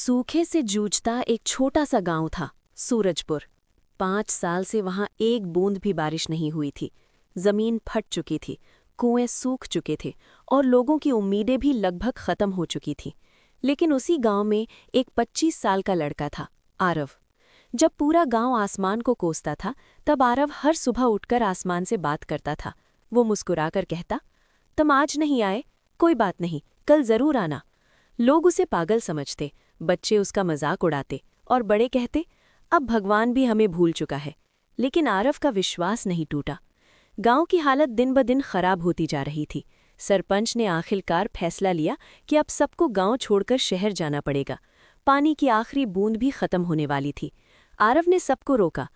सूखे से जूझता एक छोटा सा गांव था, सूरजपुर। 5 साल से वहां एक बूंद भी बारिश नहीं हुई थी। जमीन फट चुकी थी, कुएं सूख चुके थे और लोगों की उम्मीदें भी लगभग खत्म हो चुकी थीं। लेकिन उसी गांव में एक 25 साल का लड़का था, आरव। जब पूरा गांव आसमान को कोसता था, तब आरव हर सुबह उठकर आसमान से बात करता था। वो मुस्कुराकर कहता, तुम आज नहीं आए, कोई बात नहीं, कल जरूर आना। लोग उसे पागल समझते, बच्चे उसका मजाक उड़ाते और बड़े कहते, अब भगवान भी हमें भूल चुका है। लेकिन आरव का विश्वास नहीं टूटा। गांव की हालत दिन ब दिन खराब होती जा रही थी। सरपंच ने आखिरकार फैसला लिया कि अब सबको गांव छोड़कर शहर जाना पड़ेगा। पानी की आखिरी बूंद भी खत्म होने वाली थी। आरव ने सबको रोका,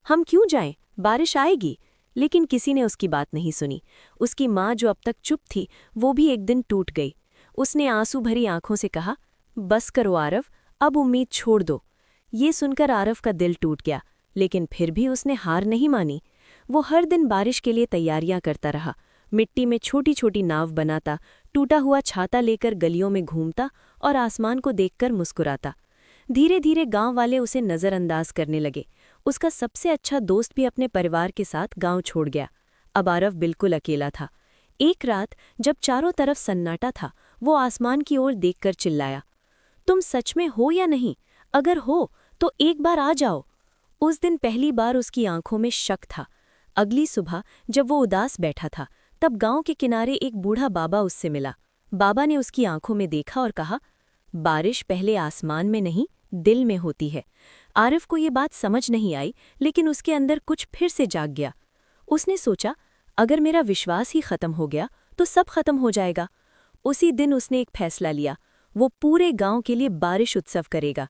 हम क्यों जाएं, बारिश आएगी। लेकिन किसी ने उसकी बात नहीं सुनी। उसकी माँ, जो अब तक चुप थी, वो भी एक दिन टूट गई। उसने आंसू भरी आंखों से कहा, बस करो आरव, अब उम्मीद छोड़ दो। ये सुनकर आरव का दिल टूट गया, लेकिन फिर भी उसने हार नहीं मानी। वो हर दिन बारिश के लिए तैयारियां करता रहा। मिट्टी में छोटी छोटी नाव बनाता, टूटा हुआ छाता लेकर गलियों में घूमता और आसमान को देखकर मुस्कुराता। धीरे धीरे गांव वाले उसे नज़रअंदाज करने लगे। उसका सबसे अच्छा दोस्त भी अपने परिवार के साथ गांव छोड़ गया। अब आरव बिल्कुल अकेला था। एक रात जब चारों तरफ सन्नाटा था, वो आसमान की ओर देखकर चिल्लाया, तुम सच में हो या नहीं? अगर हो तो एक बार आ जाओ। उस दिन पहली बार उसकी आंखों में शक था। अगली सुबह जब वो उदास बैठा था, तब गांव के किनारे एक बूढ़ा बाबा उससे मिला। बाबा ने उसकी आंखों में देखा और कहा, बारिश पहले आसमान में नहीं, दिल में होती है। आरिफ को ये बात समझ नहीं आई, लेकिन उसके अंदर कुछ फिर से जाग गया। उसने सोचा, अगर मेरा विश्वास ही खत्म हो गया तो सब खत्म हो जाएगा। उसी दिन उसने एक फैसला लिया, वो पूरे गांव के लिए बारिश उत्सव करेगा।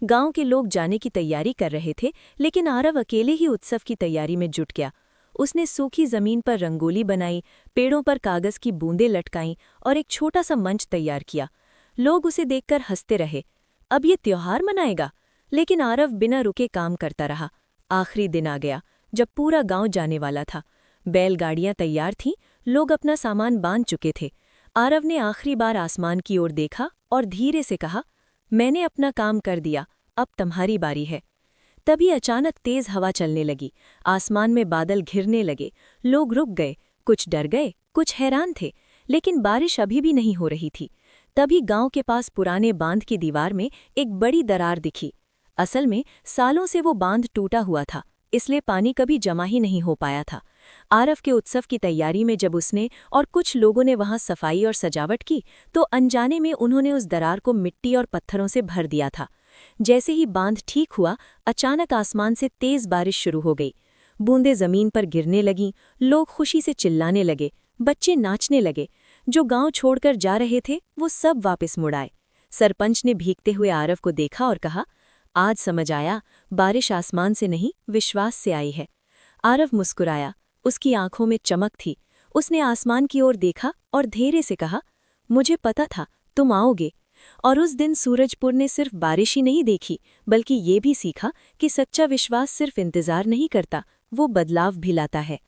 गांव के लोग जाने की तैयारी कर रहे थे, लेकिन आरव अकेले ही उत्सव की तैयारी में जुट गया। उसने सूखी जमीन पर रंगोली बनाई, पेड़ों पर कागज की बूंदें लटकाईं और एक छोटा सा मंच तैयार किया। लोग उसे देखकर हंसते रहे, अब ये त्योहार मनाएगा। लेकिन आरव बिना रुके काम करता रहा। आखिरी दिन आ गया जब पूरा गांव जाने वाला था। बैलगाड़ियां तैयार थीं, लोग अपना सामान बांध चुके थे। आरव ने आखिरी बार आसमान की ओर देखा और धीरे से कहा, मैंने अपना काम कर दिया, अब तुम्हारी बारी है। तभी अचानक तेज हवा चलने लगी, आसमान में बादल घिरने लगे। लोग रुक गए, कुछ डर गए, कुछ हैरान थे, लेकिन बारिश अभी भी नहीं हो रही थी। तभी गांव के पास पुराने बांध की दीवार में एक बड़ी दरार दिखी। असल में सालों से वो बांध टूटा हुआ था, इसलिए पानी कभी जमा ही नहीं हो पाया था। आरव के उत्सव की तैयारी में जब उसने और कुछ लोगों ने वहां सफाई और सजावट की, तो अनजाने में उन्होंने उस दरार को मिट्टी और पत्थरों से भर दिया था। जैसे ही बांध ठीक हुआ, अचानक आसमान से तेज बारिश शुरू हो गई। बूंदें जमीन पर गिरने लगीं, लोग खुशी से चिल्लाने लगे, बच्चे नाचने लगे। जो गांव छोड़कर जा रहे थे, वो सब वापस मुड़ आए। सरपंच ने भीगते हुए आरव को देखा और कहा, आज समझ आया, बारिश आसमान से नहीं, विश्वास से आई है। आरव मुस्कुराया, उसकी आंखों में चमक थी। उसने आसमान की ओर देखा और धीरे से कहा, मुझे पता था तुम आओगे। और उस दिन सूरजपुर ने सिर्फ बारिश ही नहीं देखी, बल्कि ये भी सीखा कि सच्चा विश्वास सिर्फ इंतजार नहीं करता, वो बदलाव भी लाता है।